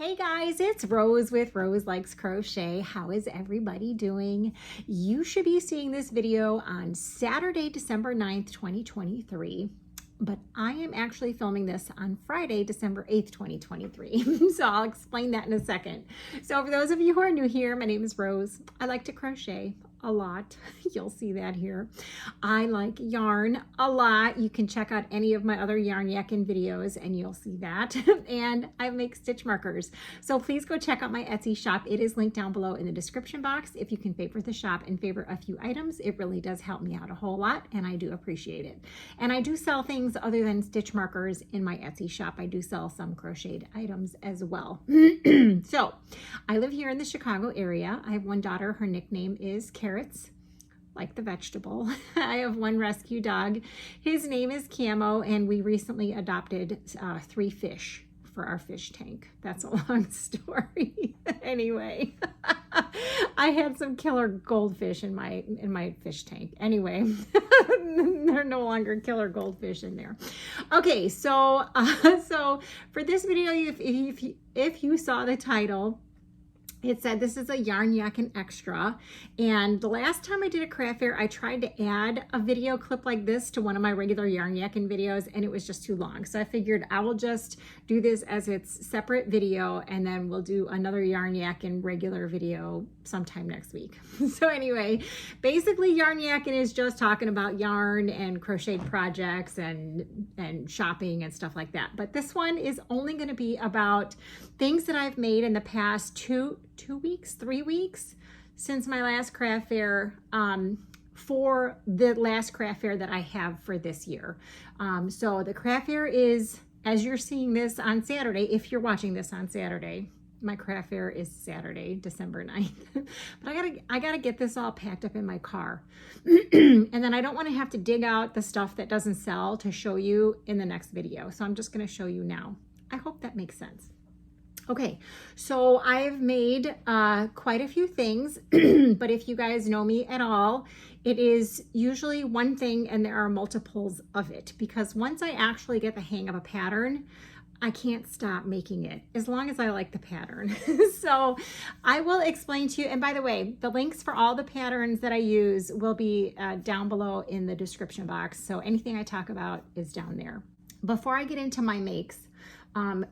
Hey guys, it's Rose with Rose Likes Crochet. How is everybody doing? You should be seeing this video on Saturday, December 9th, 2023. But I am actually filming this on Friday, December 8th, 2023. So I'll explain that in a second. So for those of you who are new here, my name is Rose. I like to crochet a lot. You'll see that here. I like yarn a lot. You can check out any of my other yarn yakking videos and you'll see that. And I make stitch markers. So please go check out my Etsy shop. It is linked down below in the description box. If you can favorite the shop and favorite a few items, it really does help me out a whole lot and I do appreciate it. And I do sell things other than stitch markers in my Etsy shop. I do sell some crocheted items as well. So I live here in the Chicago area. I have one daughter. Her nickname is Carrots, like the vegetable. I have one rescue dog. His name is Camo, and we recently adopted 3 fish for our fish tank. That's a long story. Anyway, I had some killer goldfish in my fish tank. Anyway, they're no longer killer goldfish in there. Okay, so for this video, if you saw the title, it said this is a yarn yakking extra, and the last time I did a craft fair I tried to add a video clip like this to one of my regular yarn yakking videos and it was just too long, so I figured I will just do this as its separate video and then we'll do another yarn yakking regular video sometime next week. So anyway, basically yarn yakking is just talking about yarn and crocheted projects and shopping and stuff like that, but this one is only going to be about things that I've made in the past 3 weeks since my last craft fair, for the last craft fair that I have for this year. So the craft fair is, as you're seeing this on Saturday, if you're watching this on Saturday, my craft fair is Saturday, December 9th. But I gotta get this all packed up in my car. And then I don't want to have to dig out the stuff that doesn't sell to show you in the next video. So I'm just gonna show you now. I hope that makes sense. Okay, so I've made quite a few things, but if you guys know me at all, it is usually one thing and there are multiples of it, because once I actually get the hang of a pattern, I can't stop making it as long as I like the pattern. So I will explain to you, and by the way, the links for all the patterns that I use will be down below in the description box. So anything I talk about is down there. Before I get into my makes,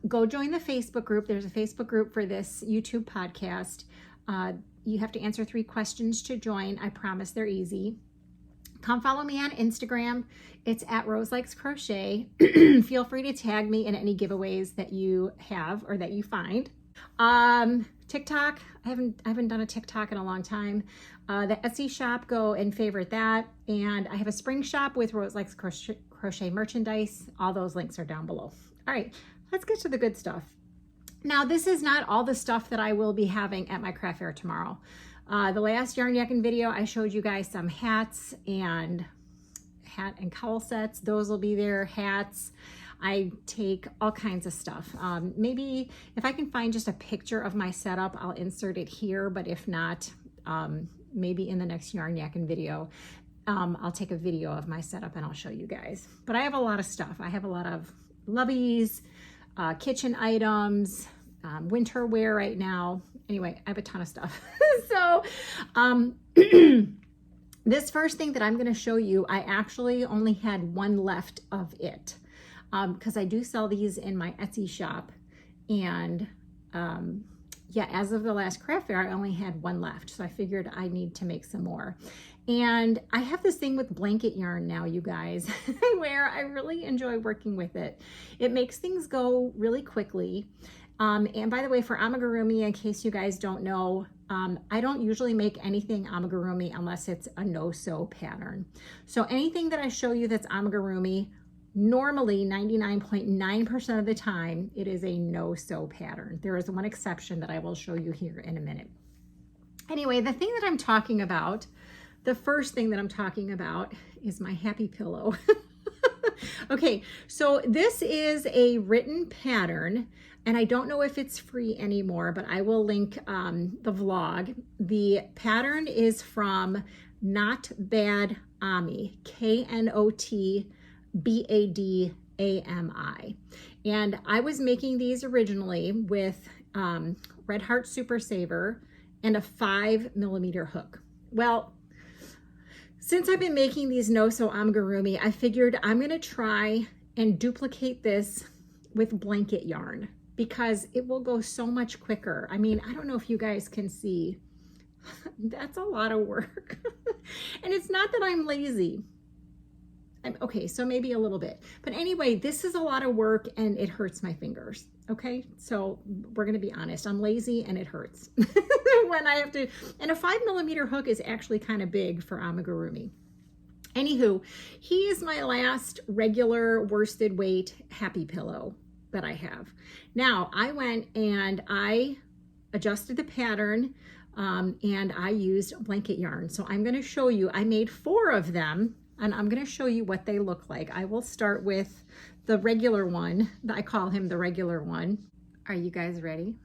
go join the Facebook group. There's a Facebook group for this YouTube podcast. You have to answer 3 questions to join. I promise they're easy. Come follow me on Instagram. It's at Roselikescrochet. Feel free to tag me in any giveaways that you have or that you find. TikTok, I haven't done a TikTok in a long time. The Etsy shop, go and favorite that. And I have a spring shop with Roselikescrochet merchandise. All those links are down below. All right, let's get to the good stuff. Now, this is not all the stuff that I will be having at my craft fair tomorrow. The last yarn yakking video, I showed you guys some hats and hat and cowl sets. Those will be there, hats. I take all kinds of stuff. Maybe if I can find just a picture of my setup, I'll insert it here, but if not, maybe in the next yarn yakking video, I'll take a video of my setup and I'll show you guys. But I have a lot of stuff. I have a lot of lubbies, kitchen items, winter wear right now. Anyway, I have a ton of stuff. So this first thing that I'm going to show you, I actually only had one left of it, because I do sell these in my Etsy shop. And yeah, as of the last craft fair, I only had one left. So I figured I need to make some more. And I have this thing with blanket yarn now, you guys, where I really enjoy working with it. It makes things go really quickly. And by the way, for amigurumi, in case you guys don't know, I don't usually make anything amigurumi unless it's a no-sew pattern. So anything that I show you that's amigurumi, normally 99.9% of the time, it is a no-sew pattern. There is one exception that I will show you here in a minute. Anyway, the thing that I'm talking about, the first thing that I'm talking about is my happy pillow. Okay, so this is a written pattern, and I don't know if it's free anymore, but I will link the vlog. The pattern is from Not Bad Ami, KNOTBADAMI. And I was making these originally with Red Heart Super Saver, and a 5mm hook. Well, since I've been making these no-sew amigurumi, I figured I'm gonna try and duplicate this with blanket yarn because it will go so much quicker. I mean, I don't know if you guys can see. That's a lot of work. And it's not that I'm lazy. Okay, so maybe a little bit. But anyway, this is a lot of work and it hurts my fingers. Okay, so we're gonna be honest. I'm lazy and it hurts when I have to. And a 5mm hook is actually kind of big for amigurumi. Anywho, he is my last regular worsted weight happy pillow that I have. Now, I went and I adjusted the pattern and I used blanket yarn. So I'm gonna show you, I made 4 of them and I'm gonna show you what they look like. I will start with the regular one. I call him the regular one. Are you guys ready?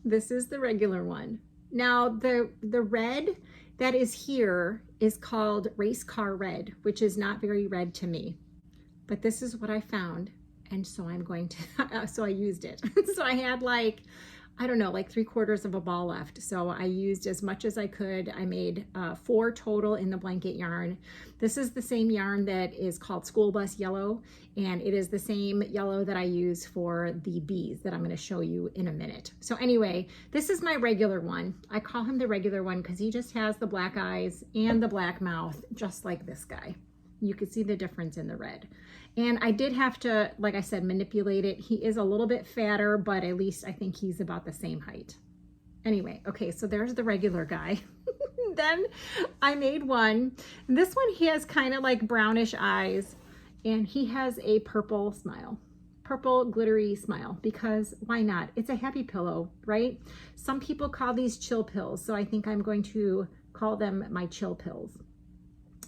This is the regular one. Now the red that is here is called race car red, which is not very red to me, but this is what I found. And so I'm going to, so I used it. So I had like, I don't know, like 3/4 of a ball left. So I used as much as I could. I made 4 total in the blanket yarn. This is the same yarn that is called School Bus Yellow. And it is the same yellow that I use for the bees that I'm going to show you in a minute. So anyway, this is my regular one. I call him the regular one because he just has the black eyes and the black mouth, just like this guy. You can see the difference in the red. And I did have to, like I said, manipulate it. He is a little bit fatter, but at least I think he's about the same height. Anyway, okay, so there's the regular guy. Then I made one. And this one, he has kind of like brownish eyes and he has a purple smile. Purple glittery smile, because why not? It's a happy pillow, right? Some people call these chill pills, so I think I'm going to call them my chill pills.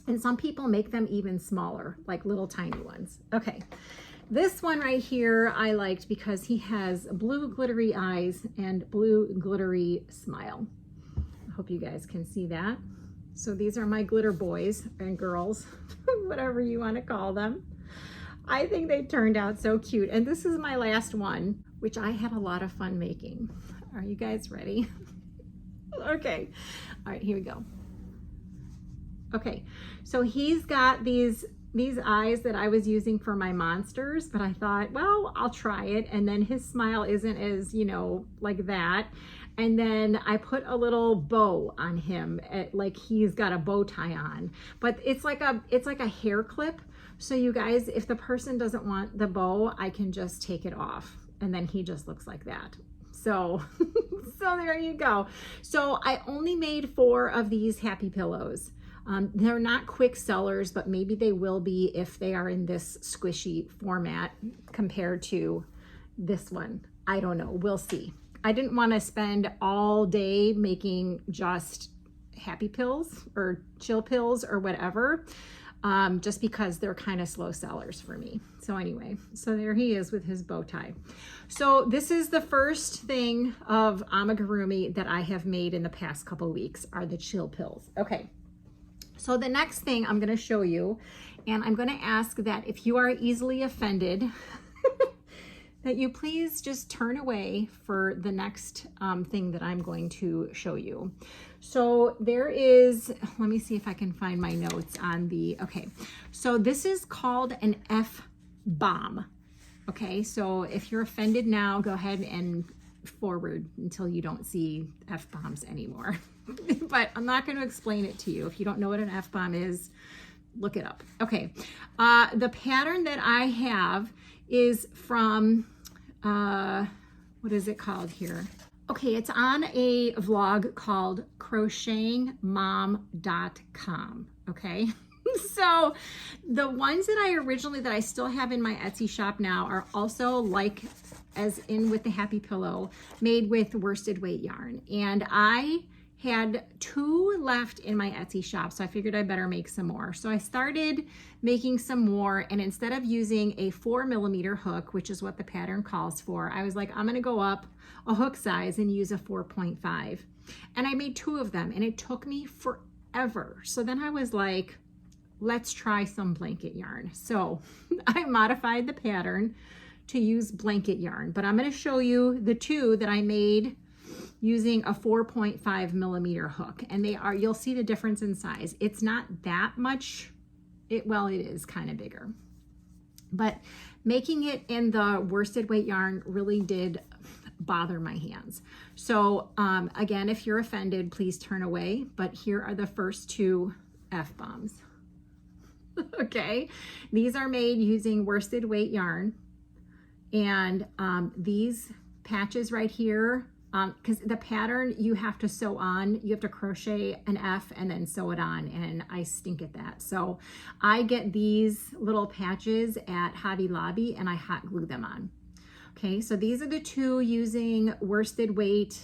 And some people make them even smaller, like little tiny ones. Okay, this one right here I liked because he has blue glittery eyes and blue glittery smile. I hope you guys can see that. So these are my glitter boys and girls, whatever you want to call them. I think they turned out so cute. And this is my last one, which I had a lot of fun making. Are you guys ready? Okay, all right, here we go. Okay, so he's got these eyes that I was using for my monsters, but I thought, well, I'll try it. And then his smile isn't as, you know, like that. And then I put a little bow on him, like he's got a bow tie on, but it's like a hair clip. So you guys, if the person doesn't want the bow, I can just take it off and then he just looks like that. So, so there you go. So I only made 4 of these happy pillows. They're not quick sellers, but maybe they will be if they are in this squishy format compared to this one. I don't know, we'll see. I didn't want to spend all day making just happy pills or chill pills or whatever, just because they're kind of slow sellers for me. So anyway, so there he is with his bow tie. So this is the first thing of amigurumi that I have made in the past couple weeks are the chill pills. Okay. So the next thing I'm going to show you, and I'm going to ask that if you are easily offended, that you please just turn away for the next thing that I'm going to show you. So there is, let me see if I can find my notes on the, okay. So this is called an F-bomb. Okay, so if you're offended now, go ahead and forward until you don't see F-bombs anymore. But I'm not going to explain it to you. If you don't know what an F-bomb is, look it up. Okay, the pattern that I have is from, what is it called here? Okay, it's on a vlog called crochetingmom.com, okay? So the ones that I still have in my Etsy shop now are also like, as in with the Happy Pillow, made with worsted weight yarn. And I had 2 left in my Etsy shop, so I figured I better make some more. So I started making some more, and instead of using a 4mm hook, which is what the pattern calls for, I was like, I'm gonna go up a hook size and use a 4.5. And I made 2 of them, and it took me forever. So then I was like, let's try some blanket yarn. So I modified the pattern to use blanket yarn, but I'm going to show you the two that I made using a 4.5 millimeter hook, and they are, you'll see the difference in size. It's not that much, well, it is kind of bigger, but making it in the worsted weight yarn really did bother my hands. So again, if you're offended, please turn away, but here are the first two F-bombs. Okay, these are made using worsted weight yarn, and these patches right here, because the pattern you have to sew on, you have to crochet an F and then sew it on, and I stink at that. So I get these little patches at Hobby Lobby and I hot glue them on. Okay, so these are the two using worsted weight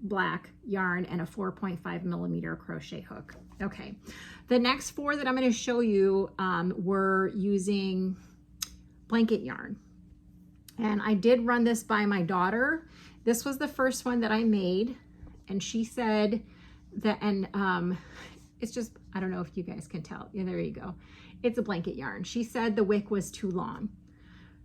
black yarn and a 4.5 millimeter crochet hook. Okay, the next four that I'm going to show you were using blanket yarn, and I did run this by my daughter. This was the first one that I made, and she said that, and it's just, I don't know if you guys can tell. Yeah, there you go. It's a blanket yarn. She said the wick was too long.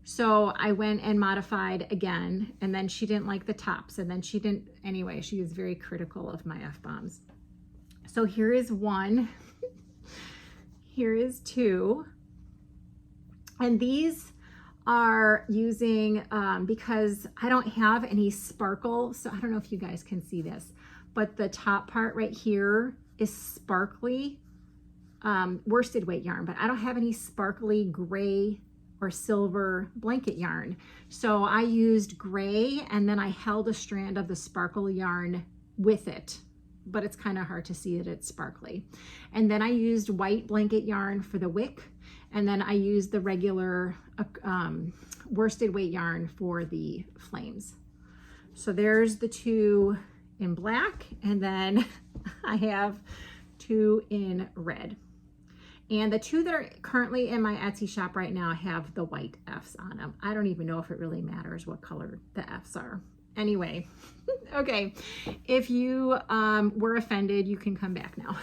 So I went and modified again, and then she didn't like the tops, and then she didn't, anyway, she was very critical of my F-bombs. So here is one, here is two, and these are using, because I don't have any sparkle, so I don't know if you guys can see this, but the top part right here is sparkly worsted weight yarn, but I don't have any sparkly gray or silver blanket yarn. So I used gray, and then I held a strand of the sparkle yarn with it, but it's kind of hard to see that it's sparkly. And then I used white blanket yarn for the wick, and then I used the regular worsted weight yarn for the flames. So there's the two in black, and then I have two in red. And the two that are currently in my Etsy shop right now have the white F's on them. I don't even know if it really matters what color the F's are. Anyway, okay, if you were offended, you can come back now.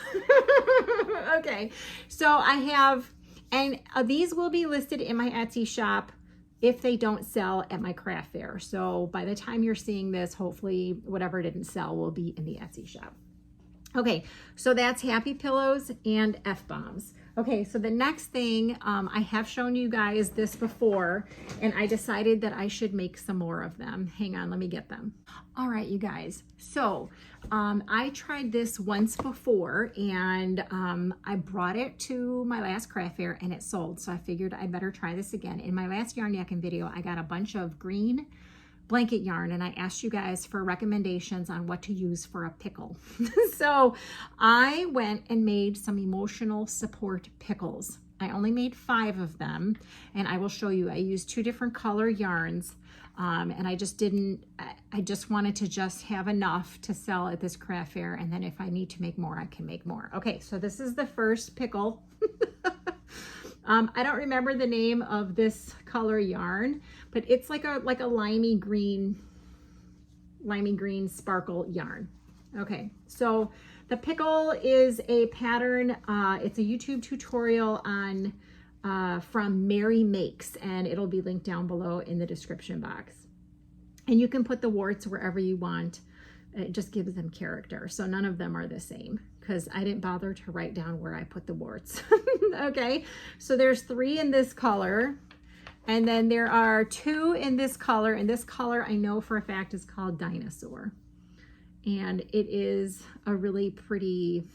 Okay, so I have, and these will be listed in my Etsy shop if they don't sell at my craft fair. So by the time you're seeing this, hopefully whatever didn't sell will be in the Etsy shop. Okay, so that's Happy Pillows and F-bombs. Okay, so the next thing, I have shown you guys this before, and I decided that I should make some more of them. Hang on, let me get them. All right, you guys. So I tried this once before, and I brought it to my last craft fair and it sold. So I figured I better try this again. In my last yarn yakking video, I got a bunch of green blanket yarn, and I asked you guys for recommendations on what to use for a pickle. So I went and made some emotional support pickles. I only made 5 of them, and I will show you. I used 2 different color yarns, and I just wanted to just have enough to sell at this craft fair, and then if I need to make more, I can make more. Okay, so this is the first pickle. I don't remember the name of this color yarn, but it's like a limey green sparkle yarn. Okay, so the pickle is a pattern. It's a YouTube tutorial on from Mary Makes, and it'll be linked down below in the description box. And you can put the warts wherever you want. It just gives them character. So none of them are the same because I didn't bother to write down where I put the warts. Okay, so there's 3 in this color, and then there are 2 in this color, and this color I know for a fact is called Dinosaur. And it is a really pretty,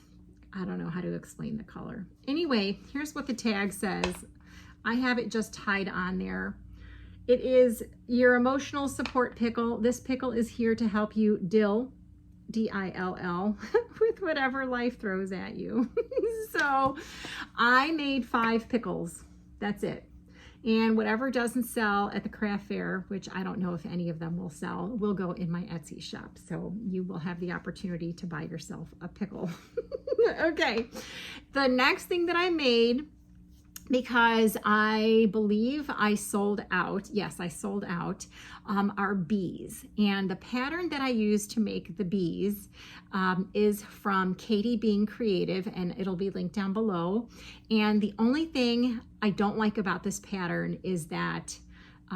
I don't know how to explain the color. Anyway, here's what the tag says. I have it just tied on there. It is your emotional support pickle. This pickle is here to help you dill, D-I-L-L, with whatever life throws at you. So I made 5 pickles. That's it. And whatever doesn't sell at the craft fair, which I don't know if any of them will sell, will go in my Etsy shop. So you will have the opportunity to buy yourself a pickle. Okay. The next thing that I made, because I believe I sold out, yes, I sold out, are bees. And the pattern that I used to make the bees is from Katie Being Creative, and it'll be linked down below. And the only thing I don't like about this pattern is that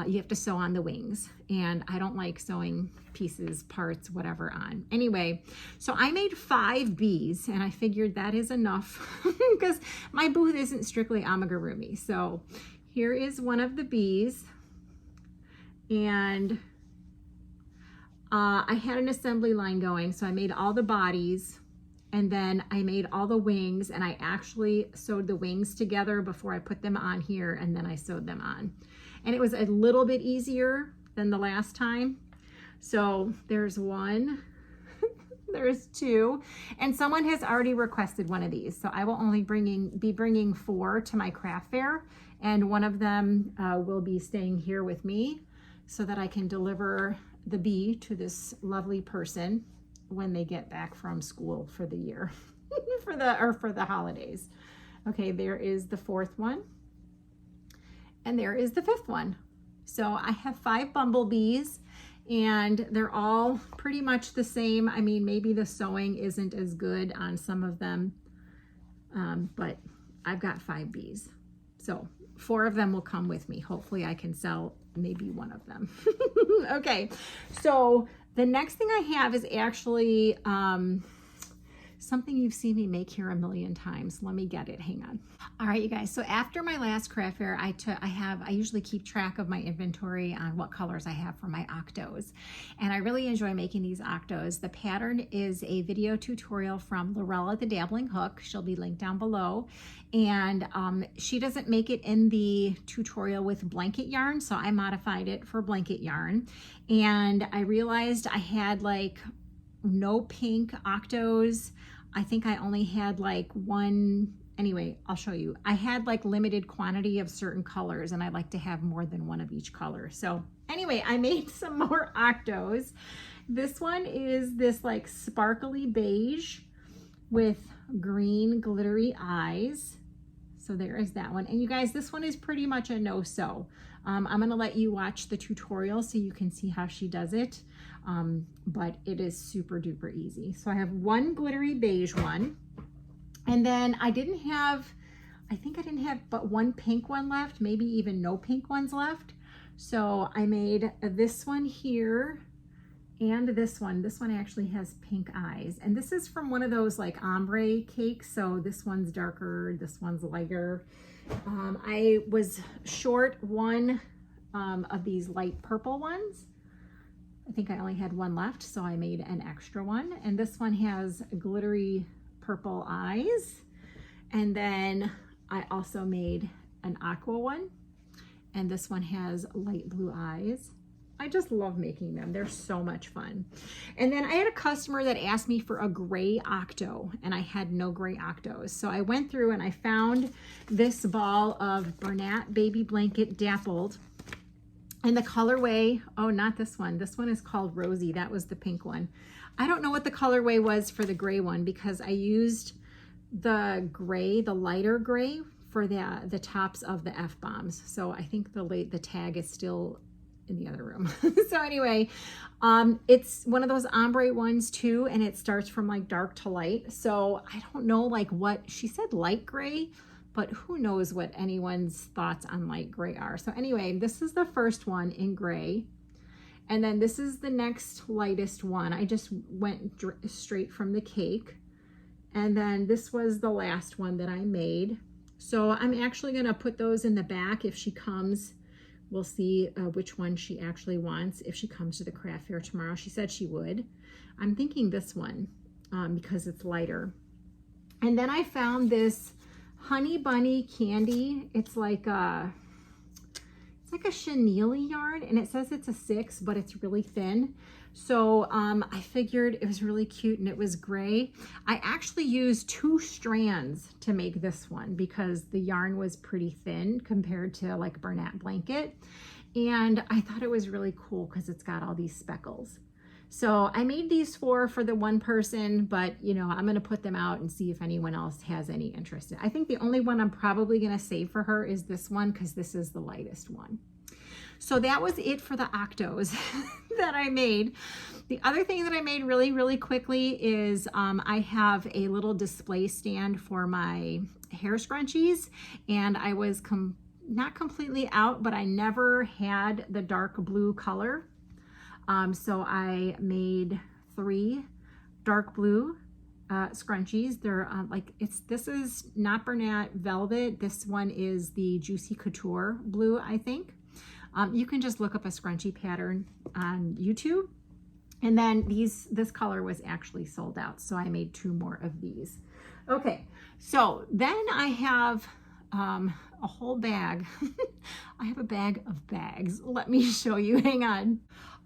you have to sew on the wings, and I don't like sewing pieces, parts, whatever on. Anyway, so I made 5 bees, and I figured that is enough because my booth isn't strictly amigurumi. So here is one of the bees, and I had an assembly line going, so I made all the bodies, and then I made all the wings, and I actually sewed the wings together before I put them on here, and then I sewed them on. And it was a little bit easier than the last time. So there's 1, there's 2, and someone has already requested one of these. So I will only be bringing 4 to my craft fair, and one of them will be staying here with me so that I can deliver the bee to this lovely person when they get back from school for the year, for the holidays. Okay, there is the 4th one. And there is the 5th one. So I have 5 bumblebees, and they're all pretty much the same. I mean, maybe the sewing isn't as good on some of them, but I've got 5 bees. So 4 of them will come with me. Hopefully I can sell maybe 1 of them. Okay, so the next thing I have is actually something you've seen me make here a million times. Let me get it, hang on. All right, you guys, so after my last craft fair, I usually keep track of my inventory on what colors I have for my Octos. And I really enjoy making these Octos. The pattern is a video tutorial from Lorella the Dabbling Hook. She'll be linked down below. And she doesn't make it in the tutorial with blanket yarn, so I modified it for blanket yarn. And I realized I had like no pink Octos. I think I only had like 1, anyway, I'll show you. I had like limited quantity of certain colors, and I like to have more than 1 of each color. So anyway, I made some more Octos. This one is this like sparkly beige with green glittery eyes. So there is that one. And you guys, this one is pretty much a no-sew. I'm gonna let you watch the tutorial so you can see how she does it. But it is super duper easy. So I have 1 glittery beige one, and then I think I didn't have but 1 pink one left, maybe even no pink ones left. So I made this one here and this one. This one actually has pink eyes, and this is from one of those like ombre cakes. So this one's darker, this one's lighter. I was short 1 of these light purple ones. I think I only had 1 left, so I made an extra one. And this one has glittery purple eyes. And then I also made an aqua one. And this one has light blue eyes. I just love making them. They're so much fun. And then I had a customer that asked me for a gray Octo, and I had no gray Octos. So I went through and I found this ball of Bernat Baby Blanket Dappled. And the colorway, oh, not this one. This one is called Rosy. That was the pink one. I don't know what the colorway was for the gray one because I used the gray, the lighter gray for the tops of the F-bombs. So I think the tag is still in the other room. So anyway, it's one of those ombre ones too, and it starts from like dark to light. So I don't know like what, she said light gray, but who knows what anyone's thoughts on light gray are. So anyway, this is the first one in gray. And then this is the next lightest one. I just went straight from the cake. And then this was the last one that I made. So I'm actually gonna put those in the back. If she comes, we'll see which one she actually wants. If she comes to the craft fair tomorrow, she said she would. I'm thinking this one because it's lighter. And then I found this Honey Bunny candy. It's like a chenille yarn, and it says it's a 6, but it's really thin. So I figured it was really cute, and it was gray. I actually used 2 strands to make this one because the yarn was pretty thin compared to like Bernat Blanket. And I thought it was really cool because it's got all these speckles. So I made these 4 for the one person, but you know, I'm gonna put them out and see if anyone else has any interest. I think the only one I'm probably gonna save for her is this one because this is the lightest one. So that was it for the Octos that I made. The other thing that I made really, really quickly is I have a little display stand for my hair scrunchies, and I was not completely out, but I never had the dark blue color. So I made 3 dark blue scrunchies. They're this is not Bernat Velvet. This one is the Juicy Couture blue, I think. You can just look up a scrunchie pattern on YouTube. And then this color was actually sold out, so I made 2 more of these. Okay, so then I have a whole bag. I have a bag of bags. Let me show you, hang on.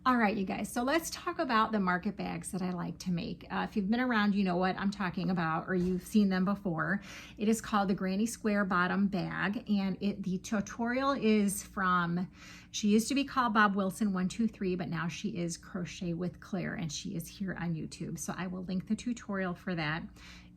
All right, you guys, so let's talk about the market bags that I like to make. If you've been around, you know what I'm talking about, or you've seen them before. It is called the Granny Square Bottom Bag, and the tutorial is from, she used to be called Bob Wilson 123, but now she is Crochet with Claire, and she is here on YouTube. So I will link the tutorial for that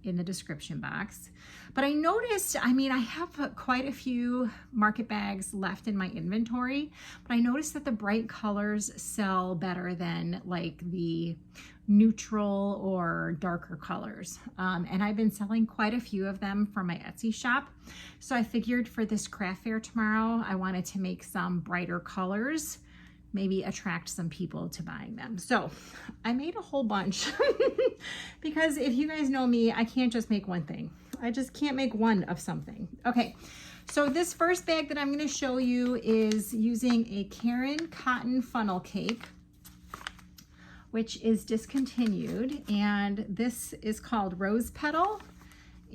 in the description box. But I noticed, I mean, I have quite a few market bags left in my inventory, but I noticed that the bright colors sell better than like the neutral or darker colors. And I've been selling quite a few of them from my Etsy shop. So I figured for this craft fair tomorrow, I wanted to make some brighter colors, maybe attract some people to buying them. So I made a whole bunch because if you guys know me, I can't just make one thing. I just can't make one of something. Okay, so this first bag that I'm gonna show you is using a Karen cotton funnel cake, which is discontinued. And this is called Rose Petal.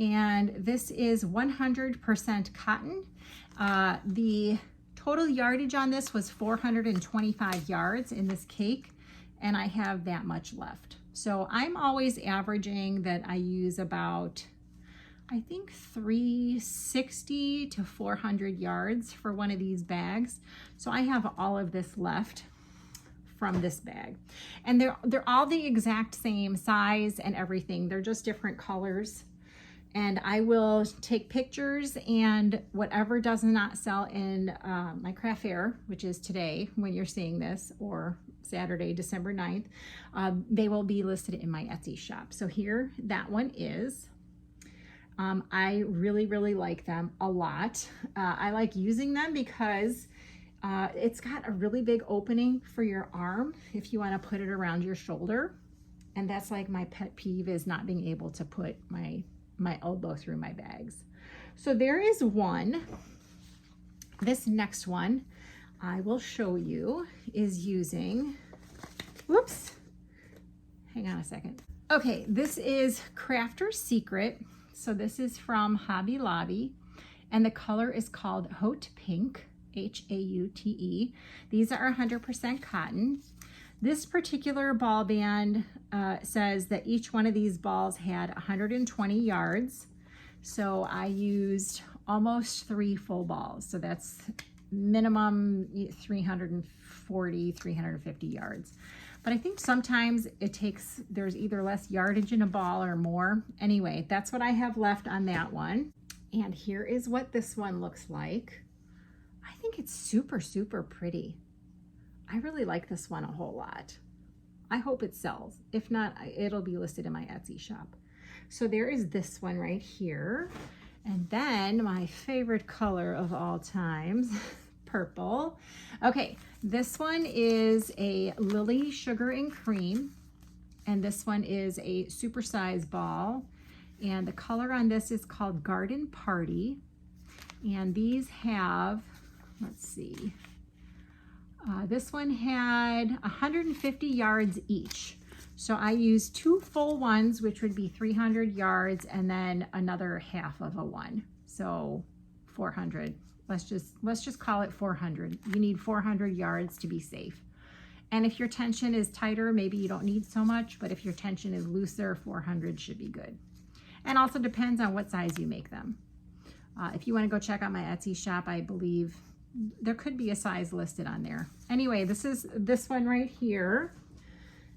And this is 100% cotton. The total yardage on this was 425 yards in this cake, and I have that much left. So I'm always averaging that I use about, I think 360 to 400 yards for one of these bags. So I have all of this left from this bag. And they're all the exact same size and everything. They're just different colors. And I will take pictures, and whatever does not sell in my craft fair, which is today when you're seeing this, or Saturday, December 9th, they will be listed in my Etsy shop. So here, that one is. I really, really like them a lot. I like using them because it's got a really big opening for your arm if you want to put it around your shoulder. And that's like my pet peeve, is not being able to put my elbow through my bags. So there is one. This next one I will show you is using, whoops, hang on a second. Okay, this is Crafter's Secret. So this is from Hobby Lobby, and the color is called Haute Pink, H-A-U-T-E. These are 100% cotton. This particular ball band says that each one of these balls had 120 yards. So I used almost 3 full balls. So that's minimum 340, 350 yards. But I think sometimes there's either less yardage in a ball or more. Anyway, that's what I have left on that one. And here is what this one looks like. I think it's super, super pretty. I really like this one a whole lot. I hope it sells. If not, it'll be listed in my Etsy shop. So there is this one right here. And then my favorite color of all times, purple. Okay, this one is a Lily Sugar and Cream. And this one is a supersize ball. And the color on this is called Garden Party. And these have, let's see, this one had 150 yards each. So I used 2 full ones, which would be 300 yards, and then another half of a one. So 400. Let's just call it 400. You need 400 yards to be safe. And if your tension is tighter, maybe you don't need so much, but if your tension is looser, 400 should be good. And also depends on what size you make them. If you want to go check out my Etsy shop, I believe there could be a size listed on there. Anyway, this is this one right here.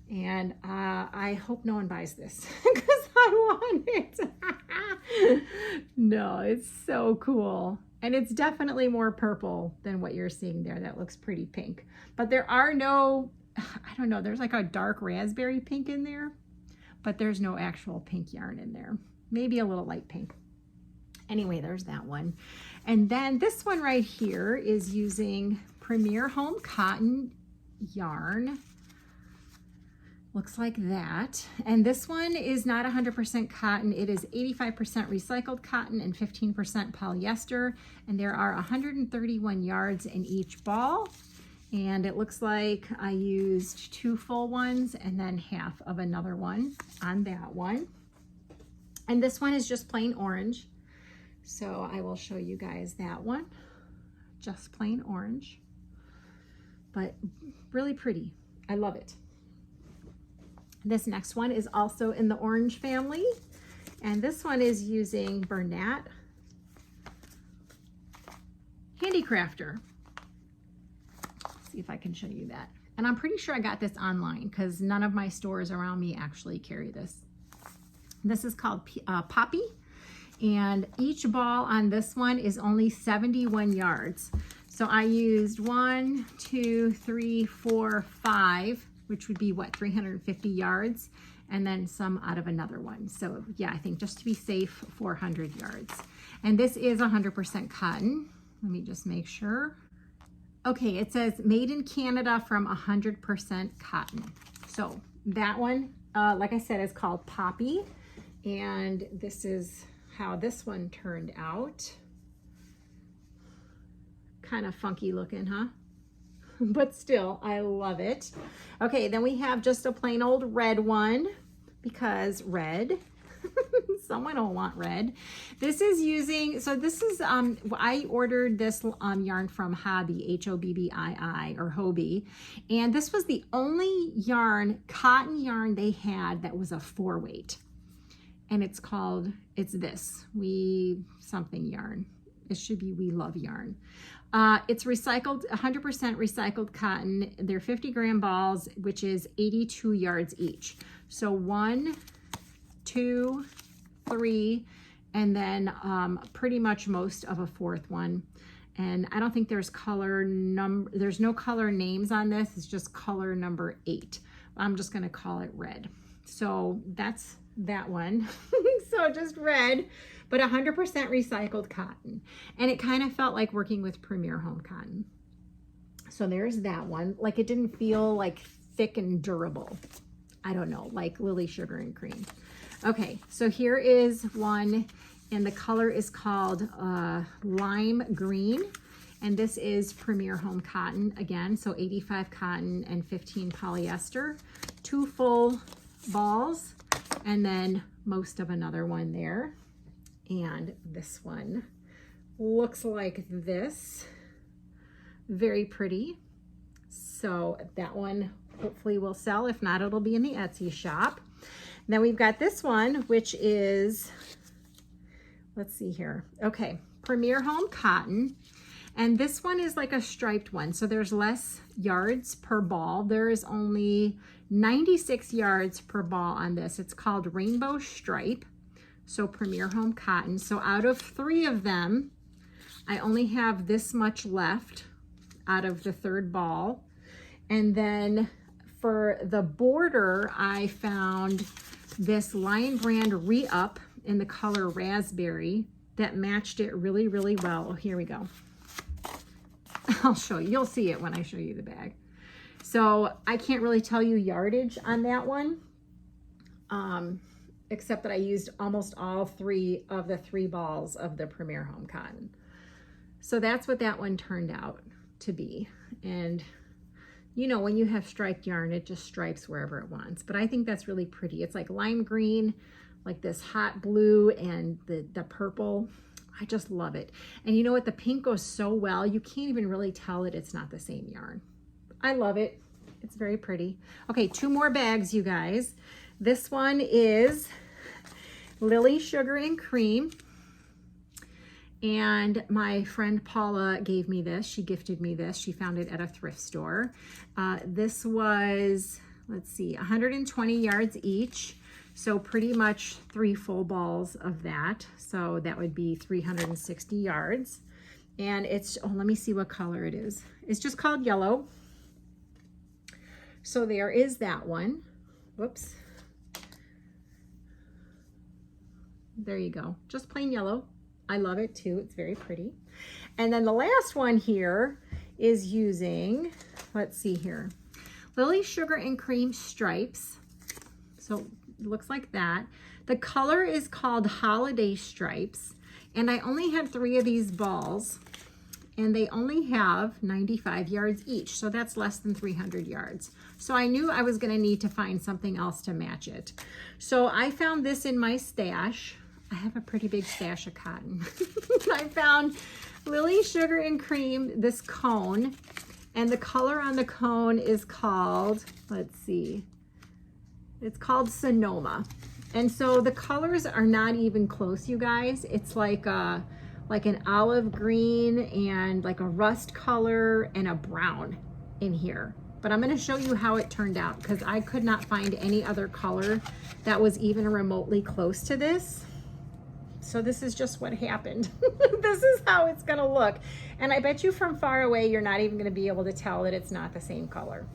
And I hope no one buys this because I want it. No, it's so cool. And it's definitely more purple than what you're seeing there. That looks pretty pink. But there are no, I don't know, there's like a dark raspberry pink in there, but there's no actual pink yarn in there. Maybe a little light pink. Anyway, there's that one. And then this one right here is using Premier Home Cotton yarn. Looks like that. And this one is not 100% cotton. It is 85% recycled cotton and 15% polyester. And there are 131 yards in each ball. And it looks like I used 2 full ones and then half of another one on that one. And this one is just plain orange. So I will show you guys that one. Just plain orange, but really pretty. I love it. This next one is also in the orange family, and this one is using Bernat Handicrafter. Let's see if I can show you that. And I'm pretty sure I got this online because none of my stores around me actually carry this. This is called Poppy, and each ball on this one is only 71 yards. So I used 1, 2, 3, 4, 5, which would be what, 350 yards, and then some out of another one. So yeah, I think just to be safe, 400 yards. And this is 100% cotton. Let me just make sure. Okay, it says made in Canada from 100% cotton. So that one, like I said, is called Poppy. And this is how this one turned out. Kind of funky looking, huh? But still, I love it. Okay, then we have just a plain old red one, because red. Someone will want red. This is using, so this is, I ordered this yarn from Hobbii, H-O-B-B-I-I, or Hobbii. And this was the only yarn, cotton yarn they had that was a 4-weight. And it's called, it's this, We Something yarn. It should be We Love yarn. It's recycled, 100% recycled cotton. They're 50-gram balls, which is 82 yards each. So 1, 2, 3, and then pretty much most of a 4th one. And I don't think there's there's no color names on this. It's just color number 8. I'm just gonna call it red. So that's that one. So just red, but 100% recycled cotton. And it kind of felt like working with Premier Home Cotton. So there's that one. Like, it didn't feel like thick and durable. I don't know, like Lily Sugar and Cream. Okay, so here is one, and the color is called Lime Green. And this is Premier Home Cotton again. So 85 cotton and 15 polyester, 2 full balls, and then most of another one there. And this one looks like this. Very pretty. So that one hopefully will sell. If not, it'll be in the Etsy shop. Then we've got this one, which is, let's see here. Okay, Premier Home Cotton. And this one is like a striped one. So there's less yards per ball. There is only 96 yards per ball on this. It's called Rainbow Stripe. So Premier Home Cotton. So out of 3 of them, I only have this much left out of the 3rd ball. And then for the border, I found this Lion Brand Re-Up in the color Raspberry that matched it really, really well. Oh, here we go. I'll show you. You'll see it when I show you the bag. So I can't really tell you yardage on that one, except that I used almost all 3 of the 3 balls of the Premier Home Cotton. So that's what that one turned out to be. And you know, when you have striped yarn, it just stripes wherever it wants. But I think that's really pretty. It's like lime green, like this hot blue, and the purple. I just love it. And you know what? The pink goes so well, you can't even really tell that it's not the same yarn. I love it. It's very pretty. Okay, 2 more bags, you guys. This one is Lily Sugar and Cream. And my friend Paula gave me this. She gifted me this. She found it at a thrift store. This was, let's see, 120 yards each. So pretty much 3 full balls of that. So that would be 360 yards. And it's, oh, let me see what color it is. It's just called yellow. So there is that one. Whoops. There you go. Just plain yellow I love it too. It's very pretty. And then the last one here is using, let's see here, Lily Sugar and Cream Stripes. So it looks like that. The color is called Holiday Stripes. And I only have 3 of these balls, and they only have 95 yards each. So that's less than 300 yards. So I knew I was gonna need to find something else to match it. So I found this in my stash. I have a pretty big stash of cotton. I found Lily Sugar and Cream, this cone, and the color on the cone is called, let's see, it's called Sonoma. And so the colors are not even close, you guys. It's like an olive green and like a rust color and a brown in here. But I'm gonna show you how it turned out because I could not find any other color that was even remotely close to this. So this is just what happened. This is how it's gonna look. And I bet you from far away, you're not even gonna be able to tell that it's not the same color.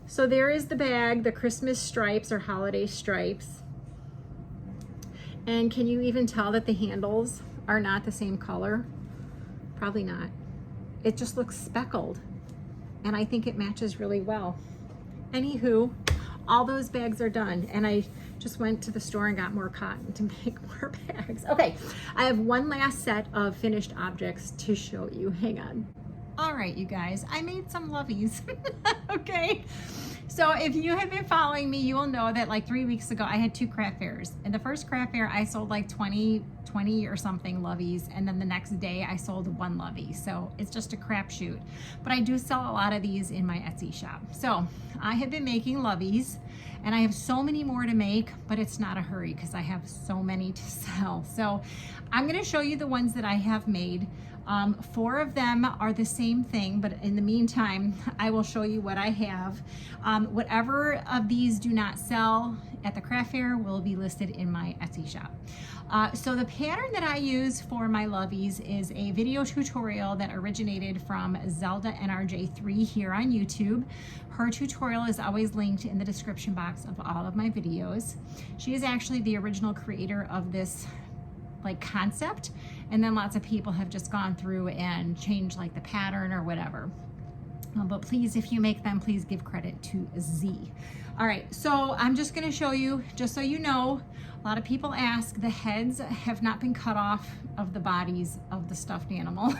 So there is the bag, the Christmas stripes or holiday stripes. And can you even tell that the handles are not the same color? Probably not. It just looks speckled. And I think it matches really well. Anywho, all those bags are done. And I just went to the store and got more cotton to make more bags. Okay, I have one last set of finished objects to show you. Hang on. All right, you guys, I made some loveys. Okay. So if you have been following me, you will know that like 3 weeks ago, I had 2 craft fairs. In the first craft fair, I sold like 20 or something loveys. And then the next day I sold 1 lovey. So it's just a crapshoot. But I do sell a lot of these in my Etsy shop. So I have been making loveys and I have so many more to make, but it's not a hurry because I have so many to sell. So I'm gonna show you the ones that I have made. 4 of them are the same thing, but in the meantime, I will show you what I have. Whatever of these do not sell at the craft fair will be listed in my Etsy shop. So the pattern that I use for my loveys is a video tutorial that originated from Zelda NRJ3 here on YouTube. Her tutorial is always linked in the description box of all of my videos. She is actually the original creator of this like concept, and then lots of people have just gone through and changed like the pattern or whatever. But please, if you make them, please give credit to Z. All right, so I'm just gonna show you, just so you know, a lot of people ask, the heads have not been cut off of the bodies of the stuffed animal.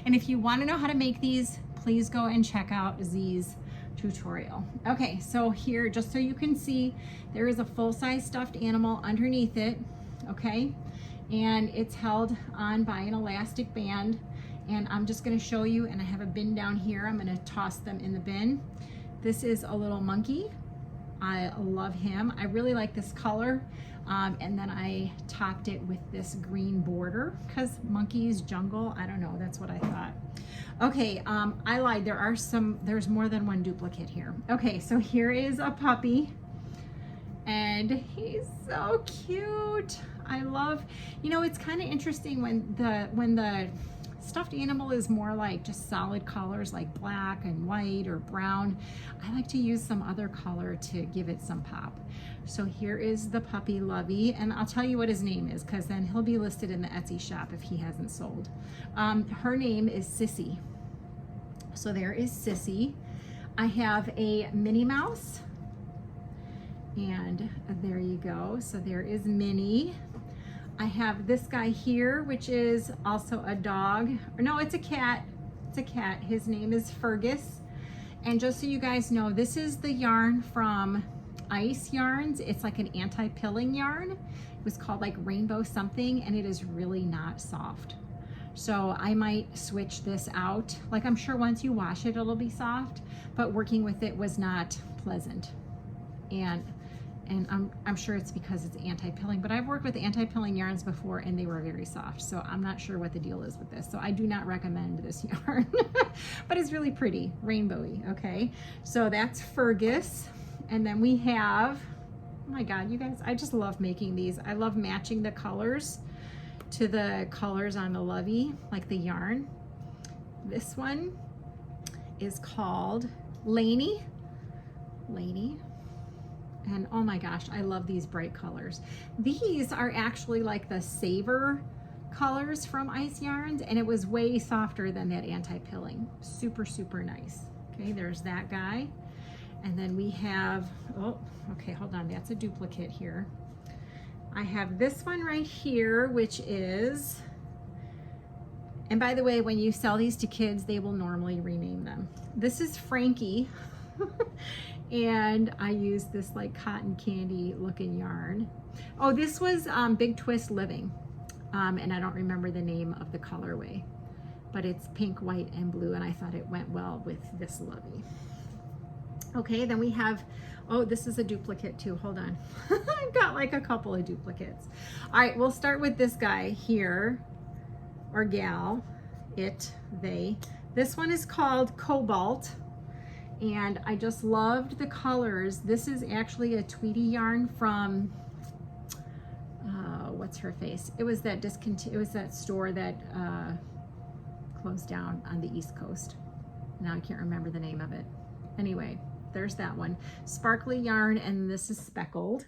And if you wanna know how to make these, please go and check out Z's tutorial. Okay, so here, just so you can see, there is a full-size stuffed animal underneath it, okay? And it's held on by an elastic band. And I'm just gonna show you, and I have a bin down here. I'm gonna toss them in the bin. This is a little monkey. I love him. I really like this color. And then I topped it with this green border because monkeys, jungle, I don't know, that's what I thought. Okay, I lied, there's more than one duplicate here. Okay, so here is a puppy. And he's so cute. I love, you know, it's kind of interesting when the stuffed animal is more like just solid colors like black and white or brown. I like to use some other color to give it some pop. So here is the puppy lovey, and I'll tell you what his name is because then he'll be listed in the Etsy shop if he hasn't sold. Her name is Sissy. So there is Sissy. I have a Minnie Mouse. And there you go. So there is Minnie. I have this guy here, which is also a dog. Or no, it's a cat. It's a cat. His name is Fergus. And just so you guys know, this is the yarn from Ice Yarns. It's like an anti-pilling yarn. It was called like Rainbow something, and it is really not soft. So I might switch this out. Like I'm sure once you wash it, it'll be soft, but working with it was not pleasant. And I'm sure it's because it's anti-pilling, but I've worked with anti-pilling yarns before and they were very soft. So I'm not sure what the deal is with this. So I do not recommend this yarn, but it's really pretty, rainbowy, okay? So that's Fergus. And then we have, oh my God, you guys, I just love making these. I love matching the colors to the colors on the lovey, like the yarn. This one is called Laney. And oh my gosh, I love these bright colors. These are actually like the Savor colors from Ice Yarns, and it was way softer than that anti-pilling. Super, super nice. Okay, there's that guy. And then we have, oh, okay, hold on, that's a duplicate here. I have this one right here, which is, and by the way, when you sell these to kids, they will normally rename them. This is Frankie, and I use this like cotton candy looking yarn. Oh, this was Big Twist Living, and I don't remember the name of the colorway, but it's pink, white, and blue, and I thought it went well with this lovey. Okay, then we have, oh, this is a duplicate too, hold on. I've got like a couple of duplicates. All right, we'll start with this guy here, or gal, it, they. This one is called Cobalt, and I just loved the colors. This is actually a Tweety yarn from, what's her face? It was that store that closed down on the East Coast. Now I can't remember the name of it. Anyway, there's that one. Sparkly yarn, and this is speckled.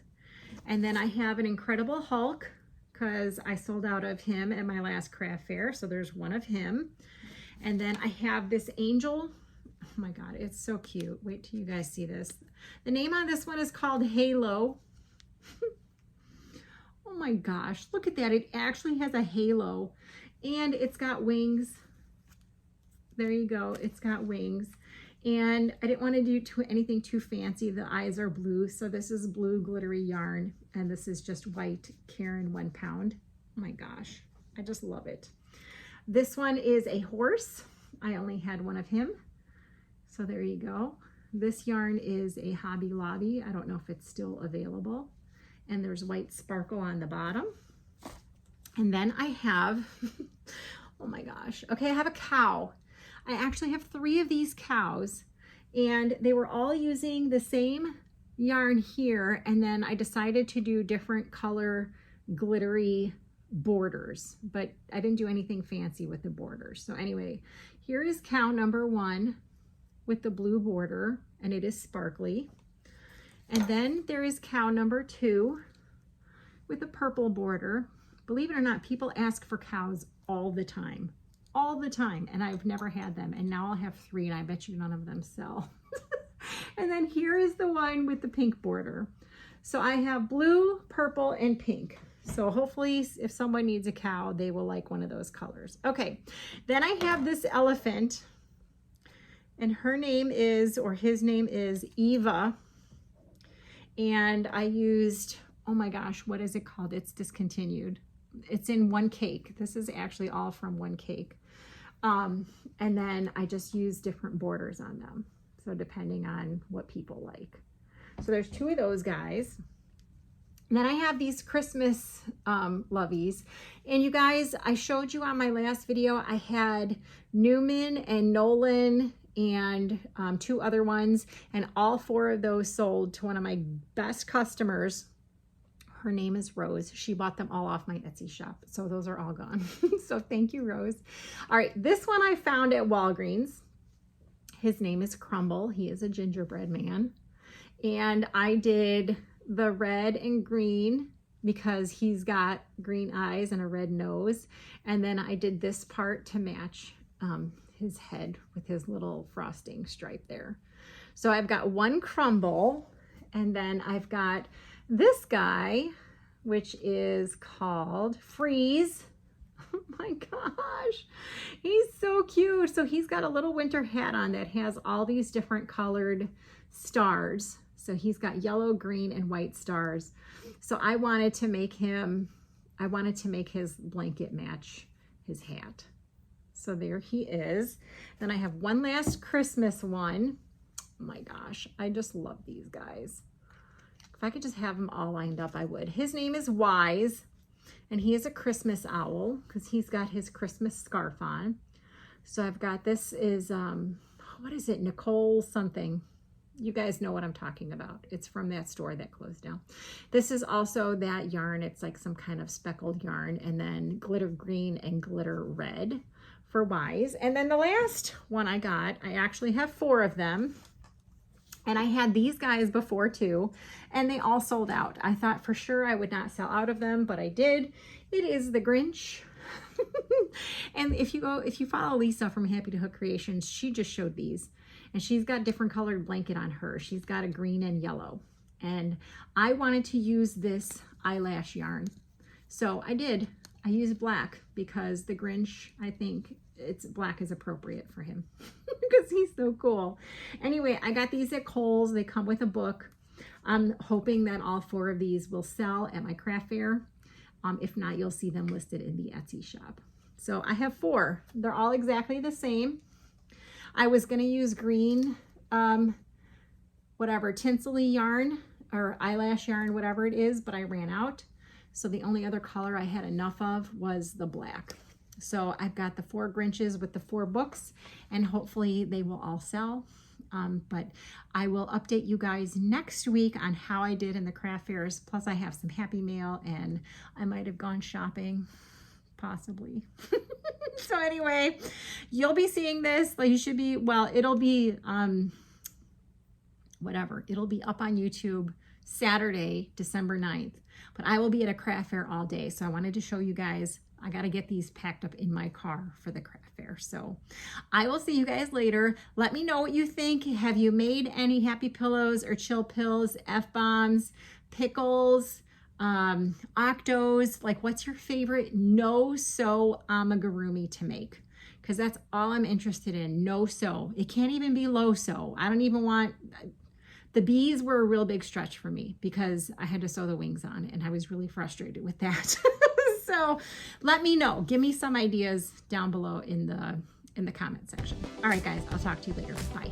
And then I have an Incredible Hulk, because I sold out of him at my last craft fair, so there's one of him. And then I have this angel. Oh my God, it's so cute. Wait till you guys see this. The name on this one is called Halo. Oh my gosh, look at that. It actually has a halo, and it's got wings. There you go, it's got wings. And I didn't want to do anything too fancy. The eyes are blue, so this is blue glittery yarn, and this is just white Karen 1 pound. Oh my gosh, I just love it. This one is a horse. I only had one of him, so there you go. This yarn is a Hobby Lobby. I don't know if it's still available. And there's white sparkle on the bottom. And then I have, oh my gosh, okay, I have a cow. I actually have 3 of these cows, and they were all using the same yarn here, and then I decided to do different color glittery borders, but I didn't do anything fancy with the borders. So anyway, here is cow number 1 with the blue border, and it is sparkly. And then there is cow number 2 with a purple border. Believe it or not, people ask for cows all the time, and I've never had them, and now I'll have 3, and I bet you none of them sell. And then here is the one with the pink border. So I have blue, purple, and pink. So hopefully if someone needs a cow, they will like one of those colors. Okay, then I have this elephant, and her name is, or his name is Eva. And I used, oh my gosh, what is it called? It's discontinued. It's in one cake. This is actually all from one cake. And then I just used different borders on them. So depending on what people like. So there's 2 of those guys. And then I have these Christmas loveys. And you guys, I showed you on my last video, I had Newman and Nolan and 2 other ones, and all 4 of those sold to one of my best customers. Her name is Rose. She bought them all off my Etsy shop, so those are all gone. So thank you, Rose. All right, this one I found at Walgreens. His name is Crumble. He is a gingerbread man, and I did the red and green because he's got green eyes and a red nose, and then I did this part to match his head with his little frosting stripe there. So I've got 1 Crumble, and then I've got this guy, which is called Freeze. Oh my gosh, he's so cute. So he's got a little winter hat on that has all these different colored stars. So he's got yellow, green, and white stars. So I wanted to make his blanket match his hat. So there he is. Then I have one last Christmas one. Oh my gosh, I just love these guys. If I could just have them all lined up, I would. His name is Wise, and he is a Christmas owl because he's got his Christmas scarf on. So I've got, this is, what is it, Nicole something. You guys know what I'm talking about. It's from that store that closed down. This is also that yarn. It's like some kind of speckled yarn, and then glitter green and glitter red for Wise. And then the last one I got, I actually have 4 of them. And I had these guys before too, and they all sold out. I thought for sure I would not sell out of them, but I did. It is the Grinch. And if you follow Lisa from Happy to Hook Creations, she just showed these, and she's got different colored blanket on her. She's got a green and yellow, and I wanted to use this eyelash yarn. So I did. I used black because the Grinch, I think black is appropriate for him because he's so cool. Anyway, I got these at Kohl's. They come with a book. I'm hoping that all 4 of these will sell at my craft fair. If not, you'll see them listed in the Etsy shop. So I have 4. They're all exactly the same. I was going to use green, whatever, tinsely yarn or eyelash yarn, whatever it is, but I ran out. So the only other color I had enough of was the black. So I've got the 4 Grinches with the 4 books, and hopefully they will all sell. But I will update you guys next week on how I did in the craft fairs. Plus I have some Happy Mail, and I might have gone shopping, possibly. So anyway, you'll be seeing this. Like, you should be, well, it'll be, whatever. It'll be up on YouTube Saturday, December 9th. But I will be at a craft fair all day. So I wanted to show you guys. I got to get these packed up in my car for the craft fair. So I will see you guys later. Let me know what you think. Have you made any happy pillows or chill pills, F-bombs, pickles, Octos? Like, what's your favorite no-sew amigurumi to make? Because that's all I'm interested in. No-sew. It can't even be low-sew. I don't even want... The bees were a real big stretch for me because I had to sew the wings on, and I was really frustrated with that. So let me know. Give me some ideas down below in the comment section. All right, guys, I'll talk to you later. Bye.